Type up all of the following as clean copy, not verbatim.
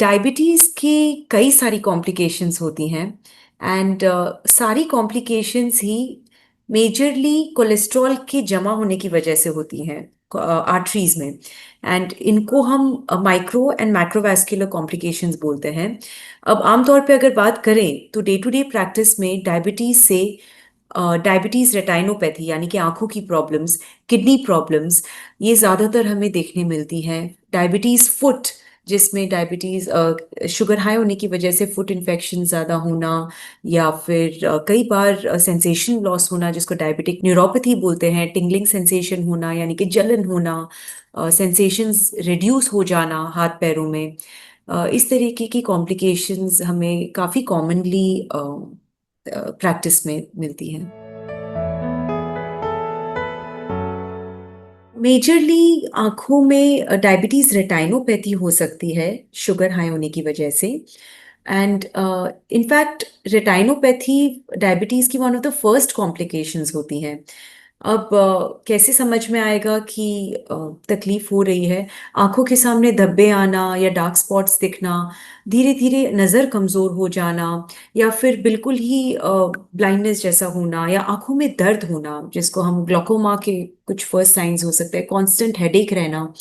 Diabetes की कई सारी कॉम्प्लिकेशंस होती हैं एंड सारी कॉम्प्लिकेशंस ही मेजरली कोलेस्ट्रॉल के जमा होने की वजह से होती हैं आर्टरीज में। एंड इनको हम माइक्रो एंड मैक्रोवास्कुलर कॉम्प्लिकेशंस बोलते हैं। अब आमतौर पे अगर बात करें तो डे टू डे प्रैक्टिस में डायबिटीज़ से डायबिटीज़ रेटाइनोपैथी यानी कि आंखों की प्रॉब्लम्स, किडनी प्रॉब्लम्स, ये ज़्यादातर हमें देखने मिलती हैं। डायबिटीज़ फुट, जिसमें डायबिटीज़ शुगर हाई होने की वजह से फुट इन्फेक्शन ज़्यादा होना, या फिर कई बार सेंसेशन लॉस होना जिसको डायबिटिक न्यूरोपैथी बोलते हैं, टिंगलिंग सेंसेशन होना यानी कि जलन होना, सेंसेशंस रिड्यूस हो जाना हाथ पैरों में। इस तरीके की कॉम्प्लिकेशंस हमें काफ़ी कॉमनली प्रैक्टिस में मिलती हैं। मेजरली आंखों में डायबिटीज रेटाइनोपैथी हो सकती है शुगर हाई होने की वजह से। एंड इनफैक्ट रेटाइनोपैथी डायबिटीज की one of the first complications होती हैं। अब कैसे समझ में आएगा कि तकलीफ हो रही है? आंखों के सामने धब्बे आना या डार्क स्पॉट्स दिखना, धीरे धीरे नज़र कमज़ोर हो जाना, या फिर बिल्कुल ही ब्लाइंडनेस जैसा होना, या आंखों में दर्द होना जिसको हम ग्लोकोमा के कुछ फर्स्ट साइंस हो सकते हैं, कांस्टेंट हेडेक रहना,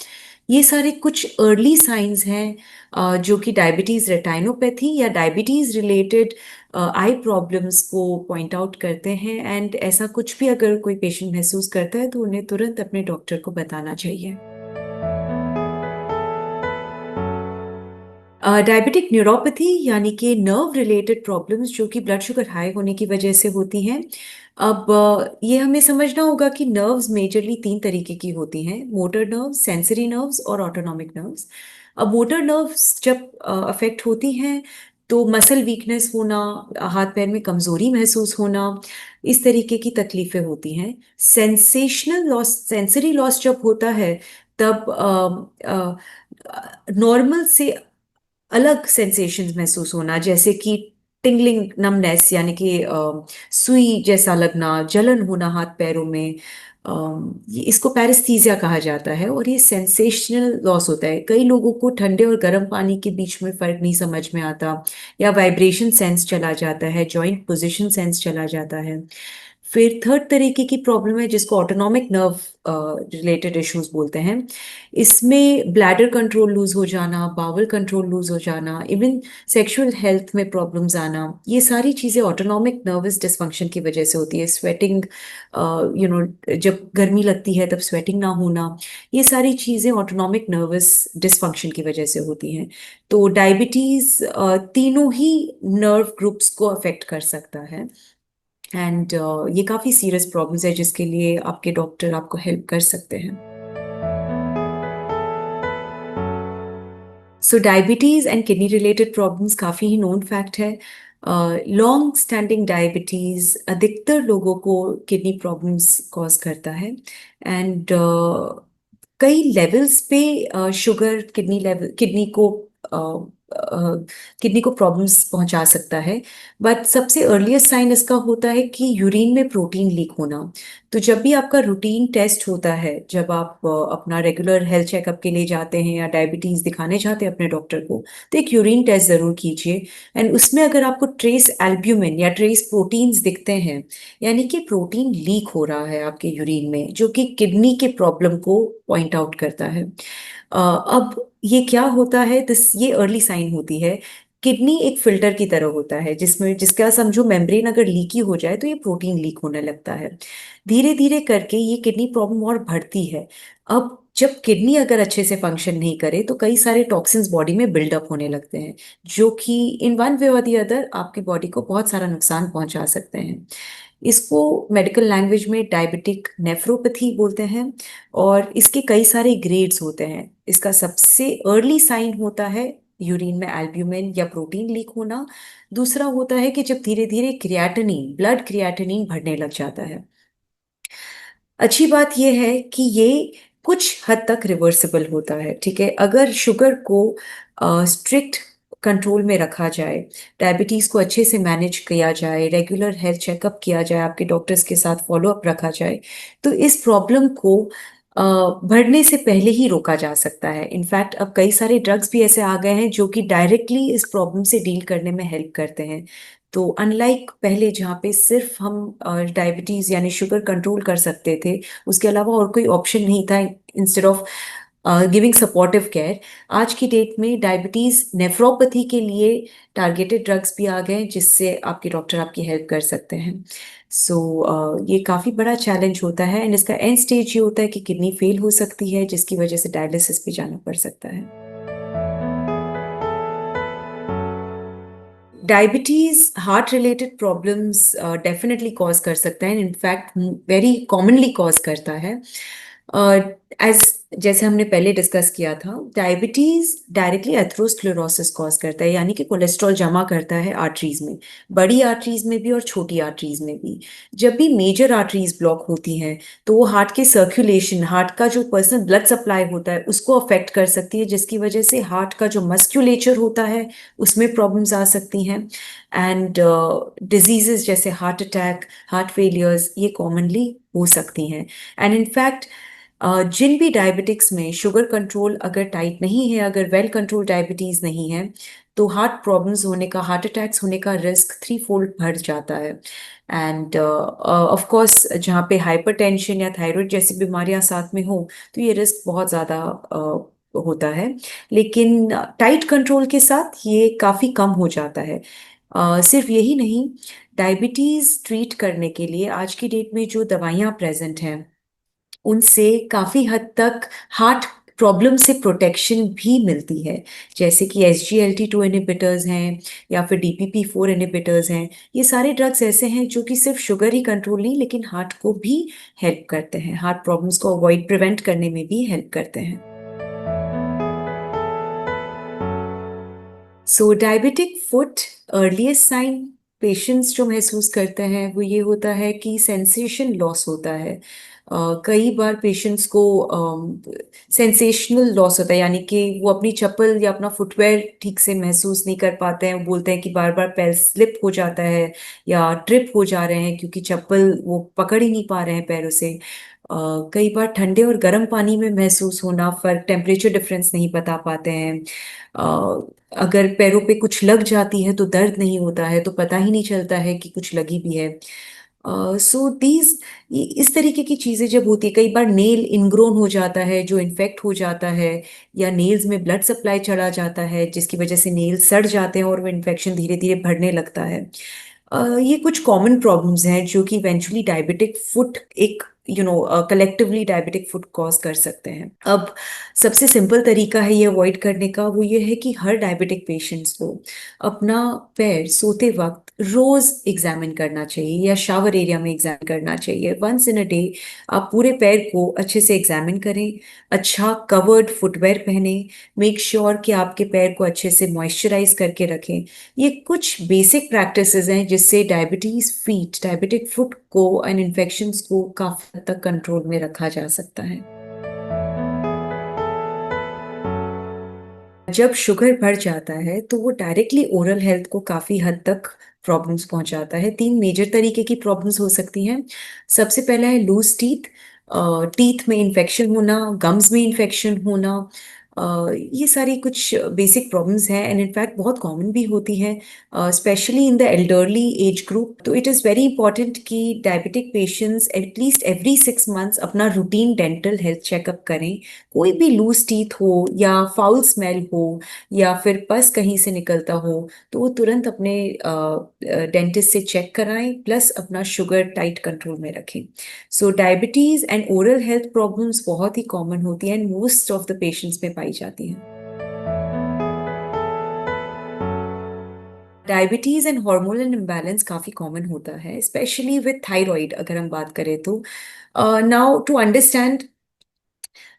ये सारे कुछ अर्ली साइंस हैं जो कि डायबिटीज़ रेटाइनोपैथी या डायबिटीज़ रिलेटेड आई प्रॉब्लम्स को पॉइंट आउट करते हैं। एंड ऐसा कुछ भी अगर कोई पेशेंट महसूस करता है तो उन्हें तुरंत अपने डॉक्टर को बताना चाहिए। डायबिटिक न्यूरोपैथी यानी कि नर्व रिलेटेड प्रॉब्लम्स जो कि ब्लड शुगर हाई होने की वजह से होती हैं। अब ये हमें समझना होगा कि नर्व्स मेजरली तीन तरीके की होती हैं: मोटर नर्व्स, सेंसरी नर्व्स और ऑटोनॉमिक नर्व्स। अब मोटर नर्व्स जब अफेक्ट होती हैं तो मसल वीकनेस होना, हाथ पैर में कमजोरी महसूस होना, इस तरीके की तकलीफें होती हैं। सेंसेशनल लॉस, सेंसरी लॉस जब होता है तब नॉर्मल से अलग सेंसेशंस महसूस होना, जैसे कि टिंगलिंग नमनेस यानी कि सुई जैसा लगना, जलन होना हाथ पैरों में। इसको पैरेस्थीसिया कहा जाता है और ये सेंसेशनल लॉस होता है। कई लोगों को ठंडे और गर्म पानी के बीच में फर्क नहीं समझ में आता, या वाइब्रेशन सेंस चला जाता है, जॉइंट पोजीशन सेंस चला जाता है। फिर थर्ड तरीके की प्रॉब्लम है जिसको ऑटोनॉमिक नर्व रिलेटेड इश्यूज बोलते हैं। इसमें ब्लैडर कंट्रोल लूज हो जाना, बावल कंट्रोल लूज हो जाना, इवन सेक्सुअल हेल्थ में प्रॉब्लम्स आना, ये सारी चीज़ें ऑटोनॉमिक नर्वस डिसफंक्शन की वजह से होती है। स्वेटिंग, जब गर्मी लगती है तब स्वेटिंग ना होना, ये सारी चीज़ें ऑटोनॉमिक नर्वस डिसफंक्शन की वजह से होती हैं। तो डायबिटीज़ तीनों ही नर्व ग्रुप्स को अफेक्ट कर सकता है। एंड ये काफ़ी सीरियस प्रॉब्लम्स है जिसके लिए आपके डॉक्टर आपको हेल्प कर सकते हैं। So diabetes and kidney related problems काफ़ी ही नोन फैक्ट है। लॉन्ग स्टैंडिंग डायबिटीज़ अधिकतर लोगों को किडनी प्रॉब्लम्स कॉज करता है। एंड कई लेवल्स पे शुगर किडनी लेवल, किडनी को प्रॉब्लम्स पहुंचा सकता है। बट सबसे अर्लीस्ट साइन इसका होता है कि यूरिन में प्रोटीन लीक होना। तो जब भी आपका रूटीन टेस्ट होता है, जब आप अपना रेगुलर हेल्थ चेकअप के लिए जाते हैं या डायबिटीज दिखाने जाते हैं अपने डॉक्टर को, तो एक यूरिन टेस्ट जरूर कीजिए। एंड उसमें अगर आपको ट्रेस एल्ब्यूमिन या ट्रेस प्रोटीन्स दिखते हैं, यानी कि प्रोटीन लीक हो रहा है आपके यूरिन में, जो कि किडनी के प्रॉब्लम को पॉइंट आउट करता है। अब ये क्या होता है, दिस ये अर्ली साइन होती है। किडनी एक फिल्टर की तरह होता है जिसमें, जिसका समझो मेम्ब्रेन अगर लीकी हो जाए तो ये प्रोटीन लीक होने लगता है। धीरे धीरे करके ये किडनी प्रॉब्लम और बढ़ती है। अब जब किडनी अगर अच्छे से फंक्शन नहीं करे तो कई सारे टॉक्सिन्स बॉडी में बिल्डअप होने लगते हैं, जो कि इन वन वे और दी अदर आपकी बॉडी को बहुत सारा नुकसान पहुंचा सकते हैं। इसको मेडिकल लैंग्वेज में डायबिटिक नेफ्रोपैथी बोलते हैं। और इसके कई सारे ग्रेड्स होते हैं। इसका सबसे अर्ली साइन होता है यूरिन में एल्ब्यूमिन या प्रोटीन लीक होना। दूसरा होता है कि जब धीरे धीरे क्रिएटिनिन, ब्लड क्रिएटिनिन बढ़ने लग जाता है। अच्छी बात यह है कि ये कुछ हद तक रिवर्सिबल होता है, ठीक है, अगर शुगर को स्ट्रिक्ट कंट्रोल में रखा जाए, डायबिटीज़ को अच्छे से मैनेज किया जाए, रेगुलर हेल्थ चेकअप किया जाए, आपके डॉक्टर्स के साथ फॉलो अप रखा जाए, तो इस प्रॉब्लम को अ, बढ़ने से पहले ही रोका जा सकता है। इनफैक्ट अब कई सारे ड्रग्स भी ऐसे आ गए हैं जो कि डायरेक्टली इस प्रॉब्लम से डील करने में हेल्प करते हैं। तो अनलाइक पहले जहाँ पे सिर्फ हम डायबिटीज यानी शुगर कंट्रोल कर सकते थे, उसके अलावा और कोई ऑप्शन नहीं था instead of giving supportive care, आज की डेट में डायबिटीज नेफ्रोपैथी के लिए टारगेटेड ड्रग्स भी आ गए हैं जिससे आपके डॉक्टर आपकी हेल्प कर सकते हैं। सो ये काफ़ी बड़ा चैलेंज होता है एंड इसका एंड स्टेज ये होता है कि किडनी फेल हो सकती है जिसकी वजह से डायलिसिस पे जाना पड़ सकता है। Diabetes heart related problems definitely cause कर सकता है, इनफैक्ट वेरी कॉमनली कॉज करता है। एज जैसे हमने पहले डिस्कस किया था, डायबिटीज डायरेक्टली एथेरोस्क्लेरोसिस कॉज करता है, यानी कि कोलेस्ट्रॉल जमा करता है आर्टरीज में, बड़ी आर्टरीज में भी और छोटी आर्टरीज में भी। जब भी मेजर आर्टरीज ब्लॉक होती हैं तो वो हार्ट के सर्कुलेशन, हार्ट का जो पर्सनल ब्लड सप्लाई होता है उसको अफेक्ट कर सकती है, जिसकी वजह से हार्ट का जो मस्क्यूलेचर होता है उसमें प्रॉब्लम्स आ सकती हैं। एंड डिजीजेस जैसे हार्ट अटैक, हार्ट फेलियर्स, ये कॉमनली हो सकती हैं। एंड इनफैक्ट जिन भी डायबिटिक्स में शुगर कंट्रोल अगर टाइट नहीं है, अगर वेल कंट्रोल डायबिटीज नहीं है, तो हार्ट प्रॉब्लम्स होने का, हार्ट अटैक्स होने का रिस्क थ्री फोल्ड बढ़ जाता है। एंड ऑफ कोर्स जहाँ पे हाइपरटेंशन या थायराइड जैसी बीमारियां साथ में हो तो ये रिस्क बहुत ज़्यादा होता है। लेकिन टाइट कंट्रोल के साथ ये काफ़ी कम हो जाता है। सिर्फ यही नहीं, डायबिटीज़ ट्रीट करने के लिए आज की डेट में जो दवाइयाँ प्रेजेंट हैं उनसे काफी हद तक हार्ट प्रॉब्लम से प्रोटेक्शन भी मिलती है। जैसे कि SGLT2 इनहिबिटर्स हैं या फिर DPP4 इनहिबिटर्स हैं। ये सारे ड्रग्स ऐसे हैं जो कि सिर्फ शुगर ही कंट्रोल नहीं, लेकिन हार्ट को भी हेल्प करते हैं, हार्ट प्रॉब्लम्स को अवॉइड प्रिवेंट करने में भी हेल्प करते हैं। So diabetic foot earliest sign patients जो महसूस करते हैं वो ये होता है कि सेंसेशन लॉस होता है। कई बार पेशेंट्स को सेंसेशनल लॉस होता है, यानी कि वो अपनी चप्पल या अपना फुटवेयर ठीक से महसूस नहीं कर पाते हैं। वो बोलते हैं कि बार बार पैर स्लिप हो जाता है या ट्रिप हो जा रहे हैं क्योंकि चप्पल वो पकड़ ही नहीं पा रहे हैं पैरों से। कई बार ठंडे और गर्म पानी में महसूस होना, फर्क, टेम्परेचर डिफरेंस नहीं बता पाते हैं। अगर पैरों पे कुछ लग जाती है तो दर्द नहीं होता है, तो पता ही नहीं चलता है कि कुछ लगी भी है। सो दीज इस तरीके की चीजें जब होती है, कई बार नेल इनग्रोन हो जाता है जो इन्फेक्ट हो जाता है, या नेल्स में ब्लड सप्लाई चला जाता है जिसकी वजह से नेल सड़ जाते हैं और वो इन्फेक्शन धीरे धीरे बढ़ने लगता है। ये कुछ कॉमन प्रॉब्लम्स हैं जो कि इवेंचुअली डायबिटिक फुट एक कलेक्टिवली डायबिटिक फुट कॉज कर सकते हैं। अब सबसे सिंपल तरीका है ये अवॉइड करने का, वो ये है कि हर डायबिटिक पेशेंट्स को अपना पैर सोते वक्त रोज एग्जामिन करना चाहिए या शावर एरिया में एग्जामिन करना चाहिए। वंस इन अ डे आप पूरे पैर को अच्छे से एग्जामिन करें, अच्छा कवर्ड फुटवेयर पहने, मेक श्योर कि आपके पैर को अच्छे से मॉइस्चराइज करके रखें। ये कुछ बेसिक प्रैक्टिसेस हैं जिससे डायबिटीज फीट, डायबिटिक फुट को एंड इन्फेक्शंस को काफी हद तक कंट्रोल में रखा जा सकता है। जब शुगर बढ़ जाता है तो वो डायरेक्टली ओरल हेल्थ को काफी हद तक प्रॉब्लम्स पहुंचाता है। तीन मेजर तरीके की प्रॉब्लम्स हो सकती हैं। सबसे पहला है लूज टीथ, टीथ में इन्फेक्शन होना, गम्स में इन्फेक्शन होना। ये सारी कुछ बेसिक प्रॉब्लम्स हैं एंड इनफैक्ट बहुत कॉमन भी होती हैं, specially in the elderly age group. तो इट इज़ वेरी इंपॉर्टेंट कि diabetic patients at least every 6 months अपना रूटीन डेंटल हेल्थ चेकअप करें। कोई भी लूज टीथ हो या फाउल स्मेल हो या फिर पस कहीं से निकलता हो तो वो तुरंत अपने डेंटिस्ट से चेक कराएं, प्लस अपना शुगर टाइट कंट्रोल में रखें। So diabetes and oral health problems बहुत ही कॉमन होती हैं and most of the patients में पाई जाती हैं। डायबिटीज एंड हार्मोनल इम्बैलेंस काफी कॉमन होता है, स्पेशली विद थायराइड अगर हम बात करें तो। Now to understand,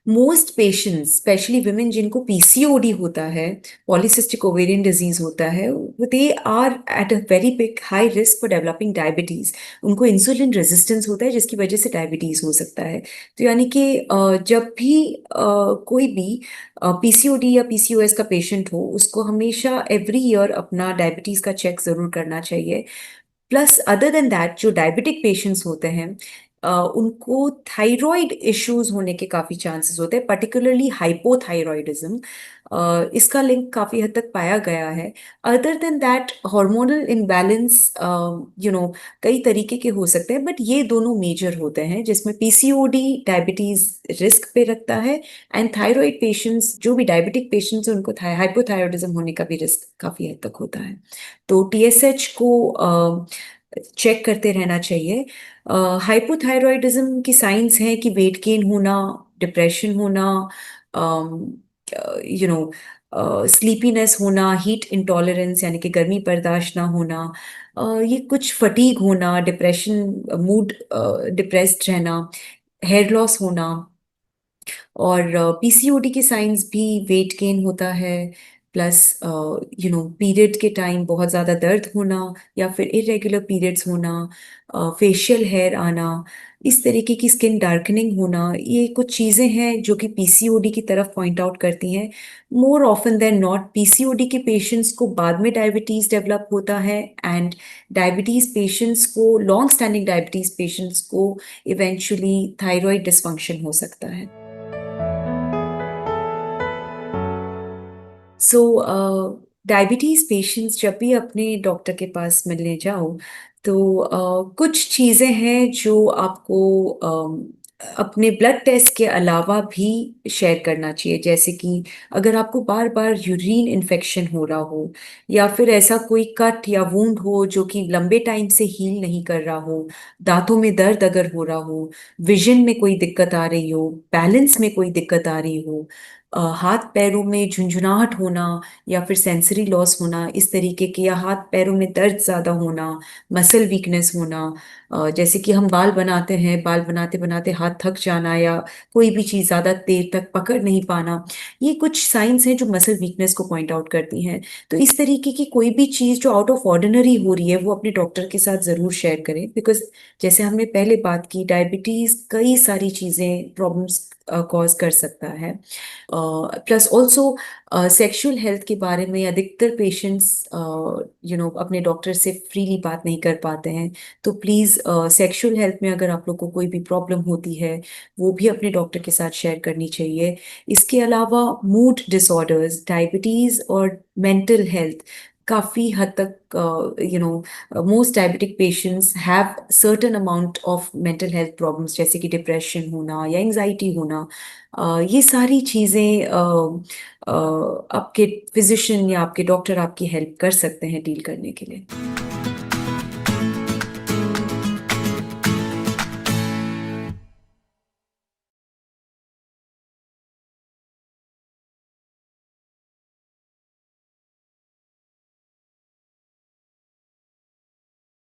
most patients specially women जिनको PCOD होता है, पॉलीसिस्टिक ओवेरियन डिजीज होता है, they are at a very big high risk for developing diabetes. उनको इंसुलिन रेजिस्टेंस होता है जिसकी वजह से डायबिटीज हो सकता है। तो यानी कि जब भी कोई भी PCOD या PCOS का पेशेंट हो उसको हमेशा एवरी ईयर अपना डायबिटीज का चेक जरूर करना चाहिए। प्लस अदर देन दैट जो डायबिटिक पेशेंट्स होते हैं उनको थायराइड इश्यूज होने के काफी चांसेस होते हैं, पर्टिकुलरली हाइपोथायराइडिज्म। इसका लिंक काफी हद तक पाया गया है। Other than that hormonal imbalance कई तरीके के हो सकते हैं, बट ये दोनों मेजर होते हैं जिसमें पीसीओडी डायबिटीज रिस्क पे रखता है, एंड थायराइड पेशेंट्स, जो भी डायबिटिक पेशेंट्स हैं उनको हाइपोथायराइडिज्म होने का भी रिस्क काफी हद तक होता है। तो टीएसएच को चेक करते रहना चाहिए। हाइपोथायराइडिज्म की साइंस हैं कि वेट गेन होना, डिप्रेशन होना, यू नो स्लीपीनेस होना, हीट इंटॉलरेंस यानी कि गर्मी बर्दाश्त ना होना, ये कुछ फटीग होना, डिप्रेशन, मूड डिप्रेस्ड रहना, हेयर लॉस होना, और पीसीओडी की साइंस भी वेट गेन होता है, प्लस पीरियड के टाइम बहुत ज़्यादा दर्द होना, या फिर इरेगुलर पीरियड्स होना, फेशियल हेयर आना, इस तरीके की स्किन डार्कनिंग होना, ये कुछ चीज़ें हैं जो कि पीसीओडी की तरफ पॉइंट आउट करती हैं। More often than not PCOD के पेशेंट्स को बाद में डायबिटीज़ डेवलप होता है, एंड डायबिटीज़ पेशेंट्स को, लॉन्ग स्टैंडिंग डायबिटीज़ पेशेंट्स को इवेंचुअली थायराइड डिस्फंक्शन हो सकता है। सो डायबिटीज पेशेंट्स जब भी अपने डॉक्टर के पास मिलने जाओ, तो कुछ चीज़ें हैं जो आपको अपने ब्लड टेस्ट के अलावा भी शेयर करना चाहिए, जैसे कि अगर आपको बार बार यूरिन इन्फेक्शन हो रहा हो, या फिर ऐसा कोई कट या वुंड हो जो कि लंबे टाइम से हील नहीं कर रहा हो, दांतों में दर्द अगर हो रहा हो, विजन में कोई दिक्कत आ रही हो, बैलेंस में कोई दिक्कत आ रही हो, हाथ पैरों में झुंझुनाहट होना, या फिर सेंसरी लॉस होना इस तरीके के, या हाथ पैरों में दर्द ज़्यादा होना, मसल वीकनेस होना, जैसे कि हम बाल बनाते हैं, बाल बनाते बनाते हाथ थक जाना, या कोई भी चीज़ ज़्यादा देर तक पकड़ नहीं पाना, ये कुछ साइंस हैं जो मसल वीकनेस को पॉइंट आउट करती हैं। तो इस तरीके की कोई भी चीज़ जो आउट ऑफ ऑर्डिनरी हो रही है वो अपने डॉक्टर के साथ ज़रूर शेयर करें, बिकॉज जैसे हमने पहले बात की, डायबिटीज़ कई सारी चीज़ें, प्रॉब्लम्स कॉज कर सकता है। प्लस ऑल्सो सेक्सुअल हेल्थ के बारे में अधिकतर पेशेंट्स अपने डॉक्टर से फ्रीली बात नहीं कर पाते हैं। तो प्लीज़ सेक्सुअल हेल्थ में अगर आप लोग को कोई भी प्रॉब्लम होती है, वो भी अपने डॉक्टर के साथ शेयर करनी चाहिए। इसके अलावा मूड डिसऑर्डर्स, डायबिटीज़ और मेंटल हेल्थ काफ़ी हद तक, most diabetic patients have certain amount of mental health problems, जैसे कि डिप्रेशन होना या एंजाइटी होना। ये सारी चीज़ें आपके फिजिशियन या आपके डॉक्टर आपकी हेल्प कर सकते हैं डील करने के लिए।